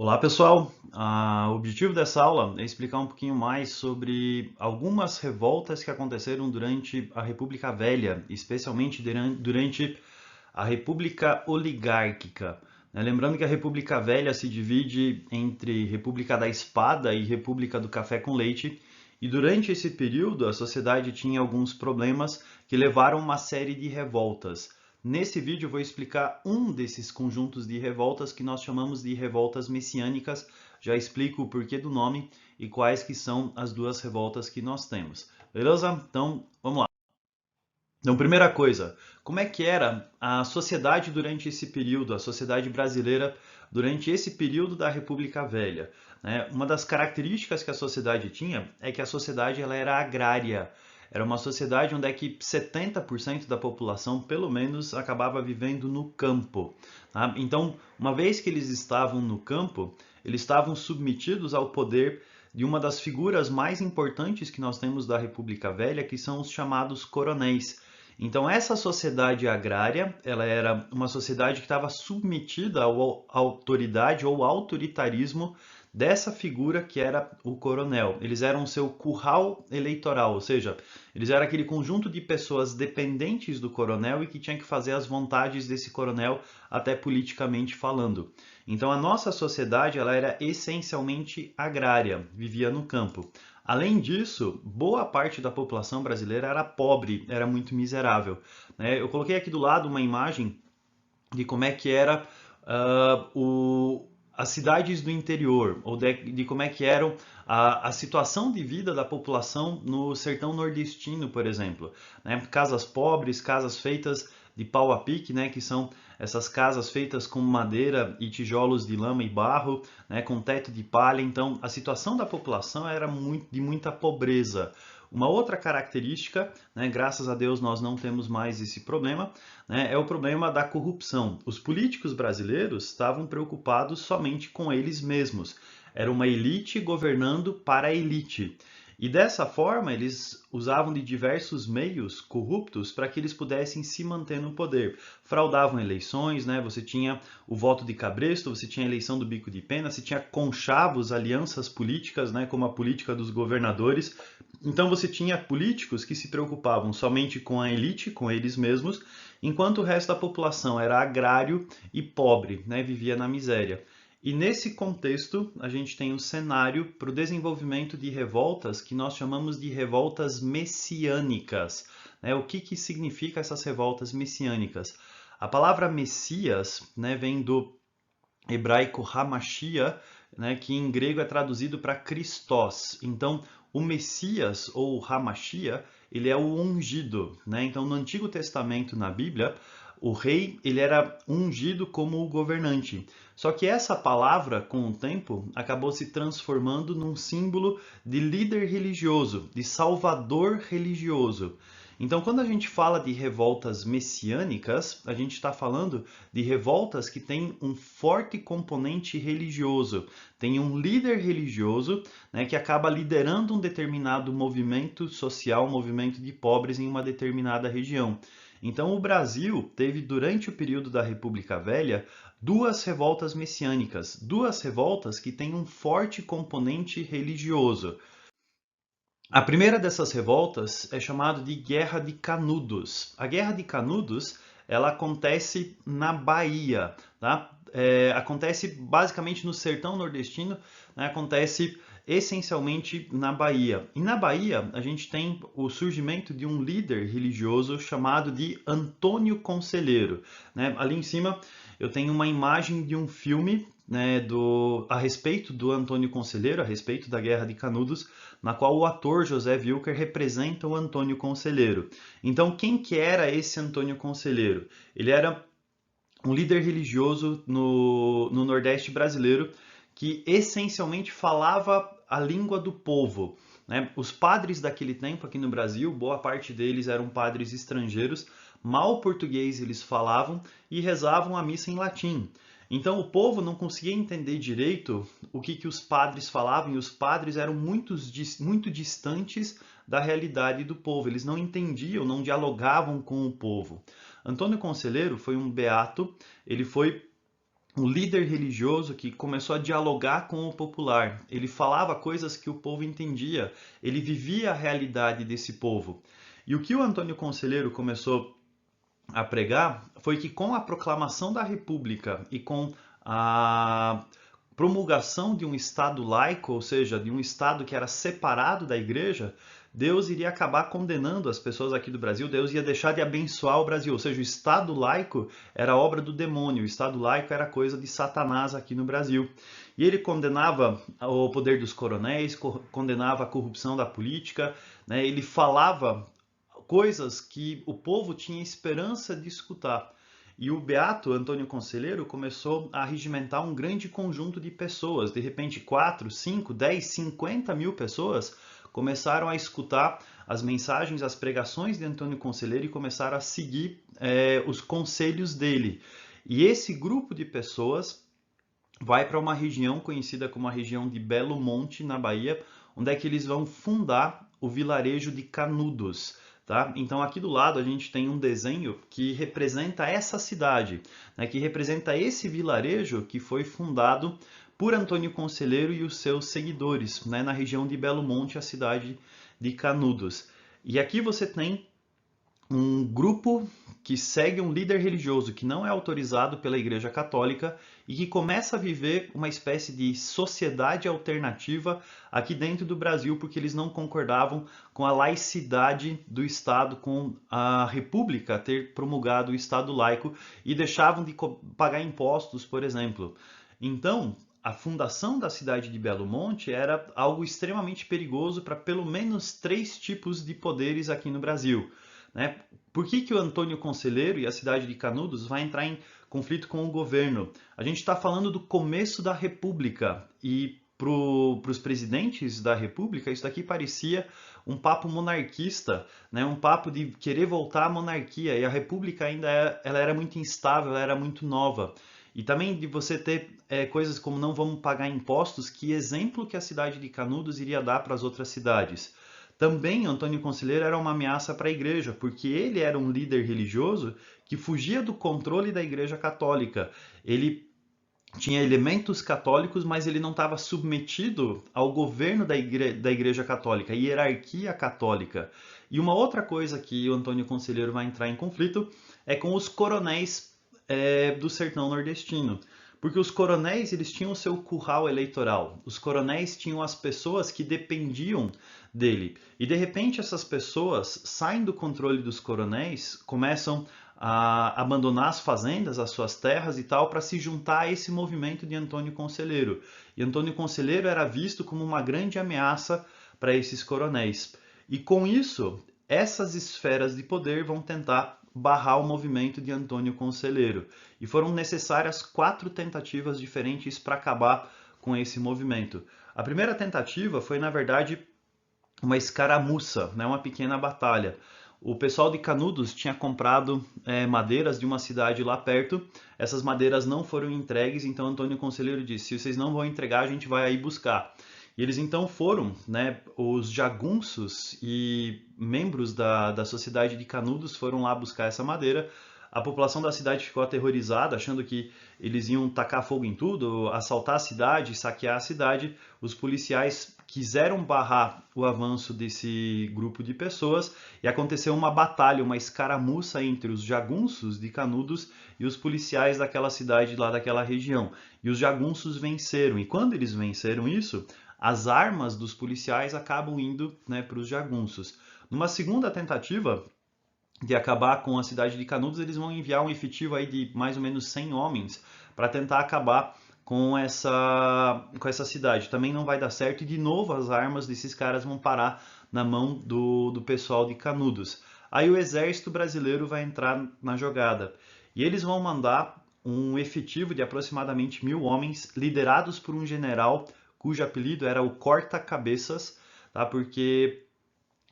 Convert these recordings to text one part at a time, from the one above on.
Olá pessoal, o objetivo dessa aula é explicar um pouquinho mais sobre algumas revoltas que aconteceram durante a República Velha, especialmente durante a República Oligárquica. Lembrando que a República Velha se divide entre República da Espada e República do Café com Leite, e durante esse período a sociedade tinha alguns problemas que levaram a uma série de revoltas. Nesse vídeo eu vou explicar um desses conjuntos de revoltas que nós chamamos de revoltas messiânicas. Já explico o porquê do nome e quais que são as duas revoltas que nós temos. Beleza? Então, vamos lá. Então, primeira coisa, como é que era a sociedade durante esse período, a sociedade brasileira durante esse período da República Velha? Uma das características que a sociedade tinha é que a sociedade ela era agrária. Era uma sociedade onde é que 70% da população, pelo menos, acabava vivendo no campo. Tá? Então, uma vez que eles estavam no campo, eles estavam submetidos ao poder de uma das figuras mais importantes que nós temos da República Velha, que são os chamados coronéis. Então, essa sociedade agrária, ela era uma sociedade que estava submetida à autoridade ou autoritarismo dessa figura que era o coronel. Eles eram seu curral eleitoral, ou seja, eles eram aquele conjunto de pessoas dependentes do coronel e que tinha que fazer as vontades desse coronel, até politicamente falando. Então, a nossa sociedade ela era essencialmente agrária, vivia no campo. Além disso, boa parte da população brasileira era pobre, era muito miserável. Eu coloquei aqui do lado uma imagem de como é que era as cidades do interior, ou de como é que eram a situação de vida da população no sertão nordestino, por exemplo. Casas pobres, casas feitas de pau a pique, que são essas casas feitas com madeira e tijolos de lama e barro, com teto de palha. Então, a situação da população era de muita pobreza. Uma outra característica, graças a Deus nós não temos mais esse problema, é o problema da corrupção. Os políticos brasileiros estavam preocupados somente com eles mesmos. Era uma elite governando para a elite. E dessa forma, eles usavam de diversos meios corruptos para que eles pudessem se manter no poder. Fraudavam eleições, você tinha o voto de cabresto, você tinha a eleição do bico de pena, você tinha conchavos, alianças políticas, como a política dos governadores. Então você tinha políticos que se preocupavam somente com a elite, com eles mesmos, enquanto o resto da população era agrário e pobre, vivia na miséria. E nesse contexto, a gente tem um cenário para o desenvolvimento de revoltas que nós chamamos de revoltas messiânicas. O que significa essas revoltas messiânicas? A palavra Messias vem do hebraico Hamashia, que em grego é traduzido para Christos. Então, o Messias ou Hamashia, ele é o ungido. Então, no Antigo Testamento, na Bíblia, o rei ele era ungido como o governante. Só que essa palavra, com o tempo, acabou se transformando num símbolo de líder religioso, de salvador religioso. Então, quando a gente fala de revoltas messiânicas, a gente está falando de revoltas que têm um forte componente religioso. Tem um líder religioso, que acaba liderando um determinado movimento social, um movimento de pobres em uma determinada região. Então, o Brasil teve, durante o período da República Velha, duas revoltas messiânicas, duas revoltas que têm um forte componente religioso. A primeira dessas revoltas é chamada de Guerra de Canudos. A Guerra de Canudos ela acontece na Bahia, tá? Acontece basicamente no sertão nordestino, acontece essencialmente na Bahia. E na Bahia a gente tem o surgimento de um líder religioso chamado de Antônio Conselheiro. Ali em cima eu tenho uma imagem de um filme a respeito do Antônio Conselheiro, a respeito da Guerra de Canudos, na qual o ator José Wilker representa o Antônio Conselheiro. Então, quem que era esse Antônio Conselheiro? Ele era um líder religioso no Nordeste brasileiro que essencialmente falava a língua do povo. Os padres daquele tempo aqui no Brasil, boa parte deles eram padres estrangeiros, mal português eles falavam e rezavam a missa em latim. Então o povo não conseguia entender direito o que os padres falavam e os padres eram muito distantes da realidade do povo. Eles não entendiam, não dialogavam com o povo. Antônio Conselheiro foi um beato, ele foi um líder religioso que começou a dialogar com o popular. Ele falava coisas que o povo entendia, ele vivia a realidade desse povo. E o que o Antônio Conselheiro começou a pregar foi que com a proclamação da República e com a promulgação de um Estado laico, ou seja, de um Estado que era separado da Igreja, Deus iria acabar condenando as pessoas aqui do Brasil, Deus ia deixar de abençoar o Brasil, ou seja, o Estado laico era obra do demônio, o Estado laico era coisa de Satanás aqui no Brasil. E ele condenava o poder dos coronéis, condenava a corrupção da política, né? Ele falava coisas que o povo tinha esperança de escutar. E o beato Antônio Conselheiro começou a regimentar um grande conjunto de pessoas. De repente, 4, 5, 10, 50 mil pessoas começaram a escutar as mensagens, as pregações de Antônio Conselheiro e começaram a seguir os conselhos dele. E esse grupo de pessoas vai para uma região conhecida como a região de Belo Monte, na Bahia, onde é que eles vão fundar o vilarejo de Canudos. Tá? Então aqui do lado a gente tem um desenho que representa essa cidade, né, que representa esse vilarejo que foi fundado por Antônio Conselheiro e os seus seguidores, né, na região de Belo Monte, a cidade de Canudos. E aqui você tem um grupo que segue um líder religioso que não é autorizado pela Igreja Católica e que começa a viver uma espécie de sociedade alternativa aqui dentro do Brasil, porque eles não concordavam com a laicidade do Estado, com a República ter promulgado o Estado laico e deixavam de pagar impostos, por exemplo. Então, a fundação da cidade de Belo Monte era algo extremamente perigoso para pelo menos 3 tipos de poderes aqui no Brasil. Né? Por que o Antônio Conselheiro e a cidade de Canudos vai entrar em conflito com o governo? A gente está falando do começo da República e para os presidentes da República isso daqui parecia um papo monarquista, né? Um papo de querer voltar à monarquia, e a República ainda ela era muito instável, ela era muito nova. E também de você ter coisas como não vamos pagar impostos, que exemplo que a cidade de Canudos iria dar para as outras cidades. Também Antônio Conselheiro era uma ameaça para a igreja, porque ele era um líder religioso que fugia do controle da Igreja Católica. Ele tinha elementos católicos, mas ele não estava submetido ao governo da Igreja Católica, à hierarquia católica. E uma outra coisa que o Antônio Conselheiro vai entrar em conflito é com os coronéis do sertão nordestino. Porque os coronéis eles tinham o seu curral eleitoral. Os coronéis tinham as pessoas que dependiam dele. E de repente essas pessoas saem do controle dos coronéis, começam a abandonar as fazendas, as suas terras e tal, para se juntar a esse movimento de Antônio Conselheiro. E Antônio Conselheiro era visto como uma grande ameaça para esses coronéis. E com isso, essas esferas de poder vão tentar barrar o movimento de Antônio Conselheiro. E foram necessárias 4 tentativas diferentes para acabar com esse movimento. A primeira tentativa foi, na verdade, uma escaramuça, né, uma pequena batalha. O pessoal de Canudos tinha comprado madeiras de uma cidade lá perto. Essas madeiras não foram entregues, então Antônio Conselheiro disse: se vocês não vão entregar, a gente vai aí buscar. E eles então foram, né, os jagunços e membros da sociedade de Canudos foram lá buscar essa madeira. A população da cidade ficou aterrorizada, achando que eles iam tacar fogo em tudo, assaltar a cidade, saquear a cidade. Os policiais quiseram barrar o avanço desse grupo de pessoas e aconteceu uma batalha, uma escaramuça entre os jagunços de Canudos e os policiais daquela cidade lá daquela região. E os jagunços venceram. E quando eles venceram isso, as armas dos policiais acabam indo, né, para os jagunços. Numa segunda tentativa de acabar com a cidade de Canudos, eles vão enviar um efetivo aí de mais ou menos 100 homens para tentar acabar com essa cidade. Também não vai dar certo e de novo as armas desses caras vão parar na mão do pessoal de Canudos. Aí o exército brasileiro vai entrar na jogada e eles vão mandar um efetivo de aproximadamente 1.000 homens, liderados por um general cujo apelido era o Corta-Cabeças, tá? Porque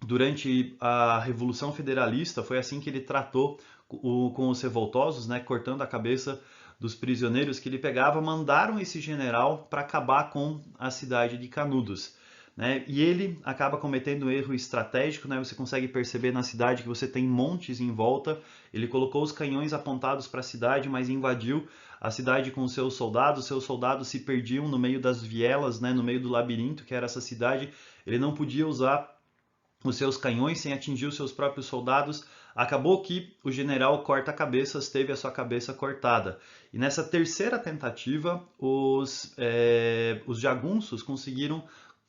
durante a Revolução Federalista foi assim que ele tratou com os revoltosos, né? Cortando a cabeça dos prisioneiros que ele pegava. Mandaram esse general para acabar com a cidade de Canudos. Né? E ele acaba cometendo um erro estratégico, né? Você consegue perceber na cidade que você tem montes em volta. Ele colocou os canhões apontados para a cidade, mas invadiu a cidade com seus soldados se perdiam no meio das vielas, né, no meio do labirinto que era essa cidade, ele não podia usar os seus canhões sem atingir os seus próprios soldados. Acabou que o general corta-cabeças teve a sua cabeça cortada. E nessa terceira tentativa, os jagunços conseguiram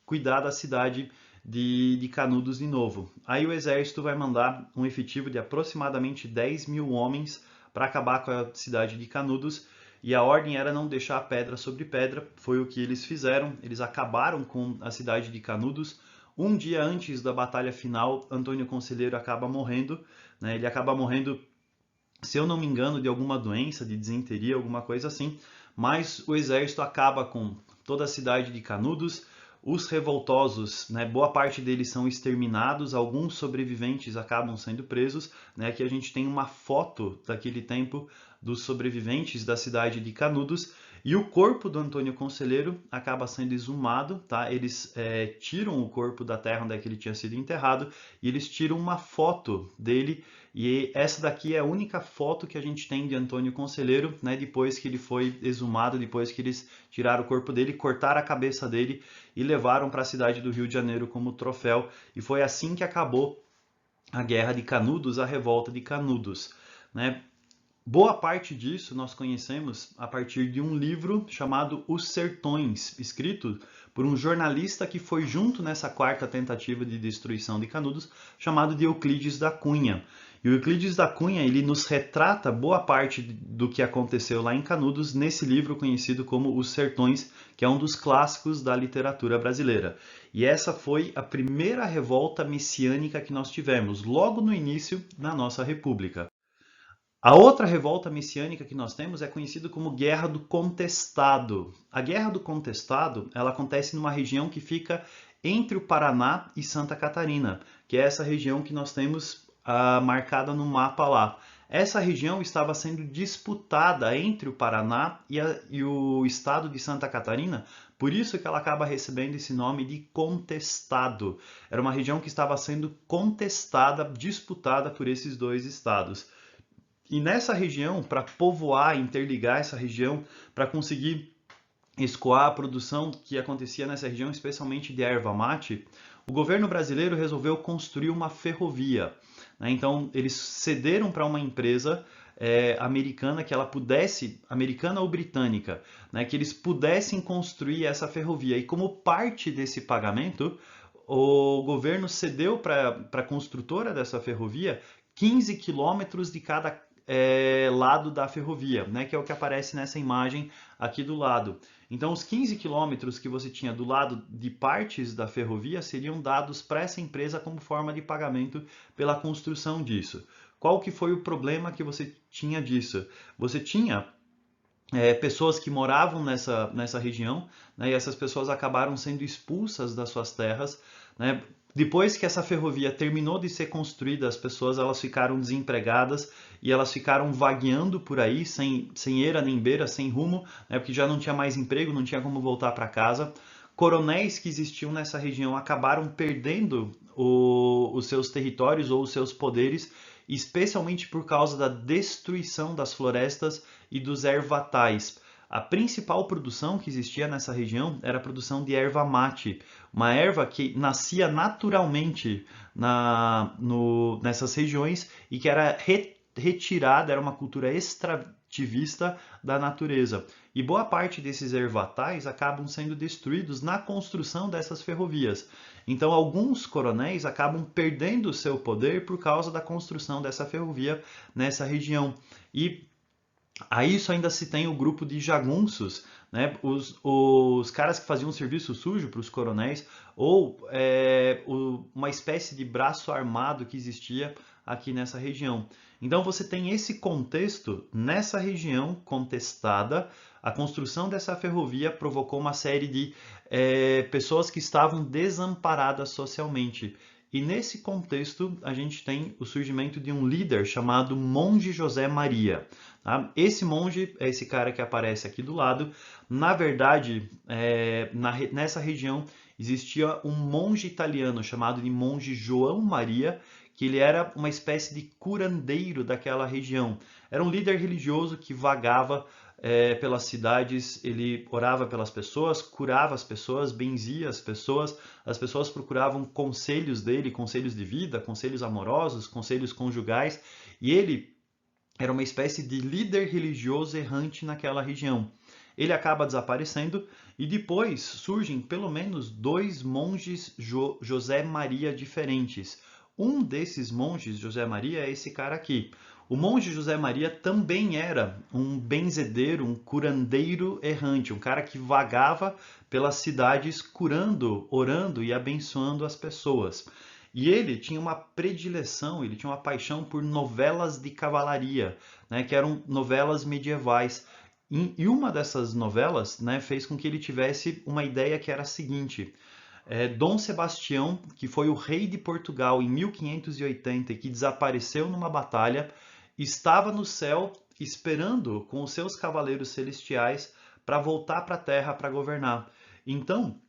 cuidar da cidade de Canudos de novo. Aí o exército vai mandar um efetivo de aproximadamente 10 mil homens para acabar com a cidade de Canudos. E a ordem era não deixar pedra sobre pedra. Foi o que eles fizeram. Eles acabaram com a cidade de Canudos. Um dia antes da batalha final, Antônio Conselheiro acaba morrendo, né? Ele acaba morrendo, se eu não me engano, de alguma doença, de disenteria, alguma coisa assim, mas o exército acaba com toda a cidade de Canudos. Os revoltosos, né, boa parte deles são exterminados, alguns sobreviventes acabam sendo presos, né? Aqui a gente tem uma foto daquele tempo dos sobreviventes da cidade de Canudos. E o corpo do Antônio Conselheiro acaba sendo exumado, tá? Eles tiram o corpo da terra onde é que ele tinha sido enterrado e eles tiram uma foto dele. E essa daqui é a única foto que a gente tem de Antônio Conselheiro, né? Depois que ele foi exumado, depois que eles tiraram o corpo dele, cortaram a cabeça dele e levaram para a cidade do Rio de Janeiro como troféu. E foi assim que acabou a Guerra de Canudos, a Revolta de Canudos, né? Boa parte disso nós conhecemos a partir de um livro chamado Os Sertões, escrito por um jornalista que foi junto nessa quarta tentativa de destruição de Canudos, chamado de Euclides da Cunha. E o Euclides da Cunha, ele nos retrata boa parte do que aconteceu lá em Canudos nesse livro conhecido como Os Sertões, que é um dos clássicos da literatura brasileira. E essa foi a primeira revolta messiânica que nós tivemos, logo no início da nossa república. A outra revolta messiânica que nós temos é conhecida como Guerra do Contestado. A Guerra do Contestado, ela acontece numa região que fica entre o Paraná e Santa Catarina, que é essa região que nós temos marcada no mapa lá. Essa região estava sendo disputada entre o Paraná e o estado de Santa Catarina, por isso que ela acaba recebendo esse nome de Contestado. Era uma região que estava sendo contestada, disputada por esses dois estados. E nessa região, para povoar, interligar essa região, para conseguir escoar a produção que acontecia nessa região, especialmente de erva mate, o governo brasileiro resolveu construir uma ferrovia, né? Então, eles cederam para uma empresa americana que ela pudesse, americana ou britânica, né, que eles pudessem construir essa ferrovia. E como parte desse pagamento, o governo cedeu para a construtora dessa ferrovia 15 quilômetros de cada lado da ferrovia, né, que é o que aparece nessa imagem aqui do lado. Então, os 15 quilômetros que você tinha do lado de partes da ferrovia seriam dados para essa empresa como forma de pagamento pela construção disso. Qual que foi o problema que você tinha disso? Você tinha pessoas que moravam nessa região, né, e essas pessoas acabaram sendo expulsas das suas terras, né? Depois que essa ferrovia terminou de ser construída, as pessoas elas ficaram desempregadas e elas ficaram vagueando por aí, sem eira nem beira, sem rumo, né, porque já não tinha mais emprego, não tinha como voltar para casa. Coronéis que existiam nessa região acabaram perdendo os seus territórios ou os seus poderes, especialmente por causa da destruição das florestas e dos ervatais. A principal produção que existia nessa região era a produção de erva mate, uma erva que nascia naturalmente nessas regiões e que era retirada, era uma cultura extrativista da natureza. E boa parte desses ervatais acabam sendo destruídos na construção dessas ferrovias. Então, alguns coronéis acabam perdendo o seu poder por causa da construção dessa ferrovia nessa região. E a isso ainda se tem o grupo de jagunços, né? Os caras que faziam serviço sujo para os coronéis, ou uma espécie de braço armado que existia aqui nessa região. Então você tem esse contexto nessa região contestada. A construção dessa ferrovia provocou uma série de pessoas que estavam desamparadas socialmente. E nesse contexto, a gente tem o surgimento de um líder chamado Monge José Maria. Tá? Esse monge é esse cara que aparece aqui do lado. Na verdade, nessa região existia um monge italiano chamado de Monge João Maria, que ele era uma espécie de curandeiro daquela região. Era um líder religioso que vagava pelas cidades, ele orava pelas pessoas, curava as pessoas, benzia as pessoas procuravam conselhos dele, conselhos de vida, conselhos amorosos, conselhos conjugais, e ele era uma espécie de líder religioso errante naquela região. Ele acaba desaparecendo e depois surgem pelo menos 2 monges José Maria diferentes. Um desses monges, José Maria, é esse cara aqui. O monge José Maria também era um benzedeiro, um curandeiro errante, um cara que vagava pelas cidades curando, orando e abençoando as pessoas. E ele tinha uma predileção, ele tinha uma paixão por novelas de cavalaria, né, que eram novelas medievais. E uma dessas novelas, né, fez com que ele tivesse uma ideia que era a seguinte: Dom Sebastião, que foi o rei de Portugal em 1580 e que desapareceu numa batalha, estava no céu esperando com os seus cavaleiros celestiais para voltar para a Terra para governar. Então,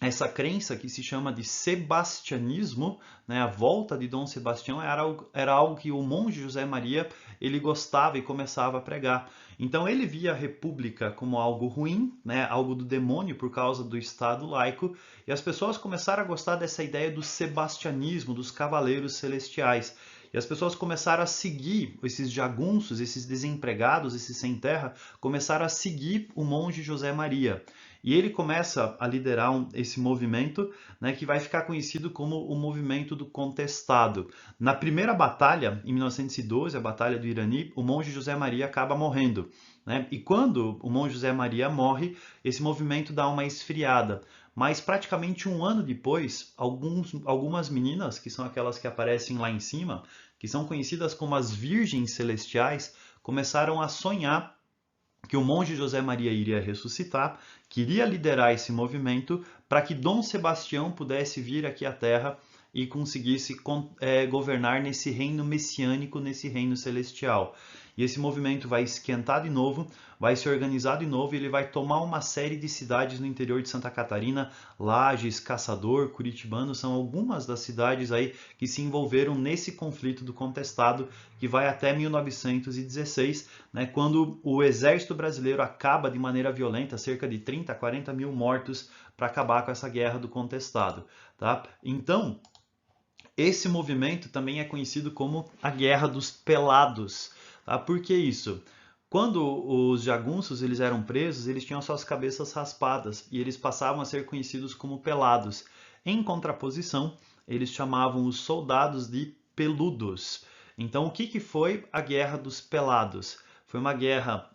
essa crença que se chama de sebastianismo, né, a volta de Dom Sebastião, era algo que o monge José Maria ele gostava e começava a pregar. Então ele via a república como algo ruim, né, algo do demônio por causa do Estado laico, e as pessoas começaram a gostar dessa ideia do sebastianismo, dos cavaleiros celestiais. E as pessoas começaram a seguir esses jagunços, esses desempregados, esses sem terra, começaram a seguir o monge José Maria. E ele começa a liderar esse movimento, né, que vai ficar conhecido como o movimento do contestado. Na primeira batalha, em 1912, a Batalha do Irani, o monge José Maria acaba morrendo, né? E quando o monge José Maria morre, esse movimento dá uma esfriada. Mas praticamente um ano depois, algumas meninas, que são aquelas que aparecem lá em cima, que são conhecidas como as Virgens Celestiais, começaram a sonhar que o monge José Maria iria ressuscitar, queria liderar esse movimento para que Dom Sebastião pudesse vir aqui à Terra e conseguisse governar nesse reino messiânico, nesse reino celestial. E esse movimento vai esquentar de novo, vai se organizar de novo e ele vai tomar uma série de cidades no interior de Santa Catarina, Lages, Caçador, Curitibano, são algumas das cidades aí que se envolveram nesse conflito do contestado que vai até 1916, né, quando o exército brasileiro acaba de maneira violenta, cerca de 30 a 40 mil mortos para acabar com essa guerra do contestado. Tá? Então, esse movimento também é conhecido como a Guerra dos Pelados. Tá? Por que isso? Quando os jagunços eles eram presos, eles tinham suas cabeças raspadas e eles passavam a ser conhecidos como pelados. Em contraposição, eles chamavam os soldados de peludos. Então, o que foi a Guerra dos Pelados? Foi uma guerra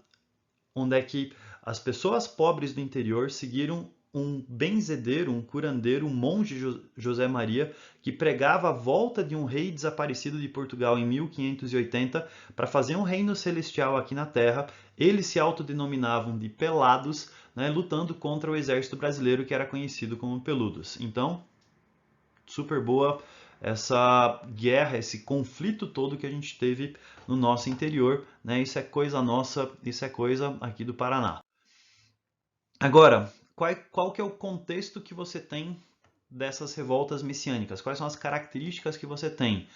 onde é que as pessoas pobres do interior seguiram um benzedeiro, um curandeiro, um monge José Maria, que pregava a volta de um rei desaparecido de Portugal em 1580 para fazer um reino celestial aqui na Terra. Eles se autodenominavam de pelados, né, lutando contra o exército brasileiro que era conhecido como peludos. Então, super boa essa guerra, esse conflito todo que a gente teve no nosso interior, né? Isso é coisa nossa, isso é coisa aqui do Paraná. Agora, qual que é o contexto que você tem dessas revoltas messiânicas? Quais são as características que você tem?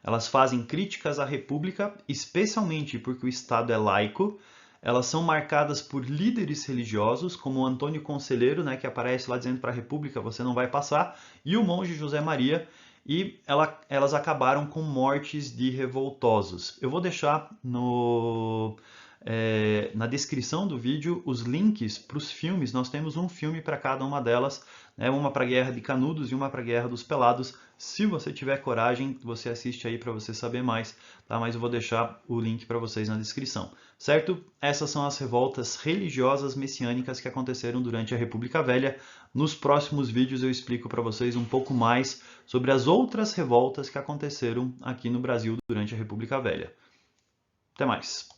Elas fazem críticas à República, especialmente porque o Estado é laico. Elas são marcadas por líderes religiosos, como o Antônio Conselheiro, né, que aparece lá dizendo para a República, você não vai passar, e o monge José Maria, e elas acabaram com mortes de revoltosos. Eu vou deixar na descrição do vídeo os links para os filmes. Nós temos um filme para cada uma delas, né? Uma para a Guerra de Canudos e uma para a Guerra dos Pelados. Se você tiver coragem, você assiste aí para você saber mais, tá? Mas eu vou deixar o link para vocês na descrição, certo? Essas são as revoltas religiosas messiânicas que aconteceram durante a República Velha. Nos próximos vídeos eu explico para vocês um pouco mais sobre as outras revoltas que aconteceram aqui no Brasil durante a República Velha. Até mais!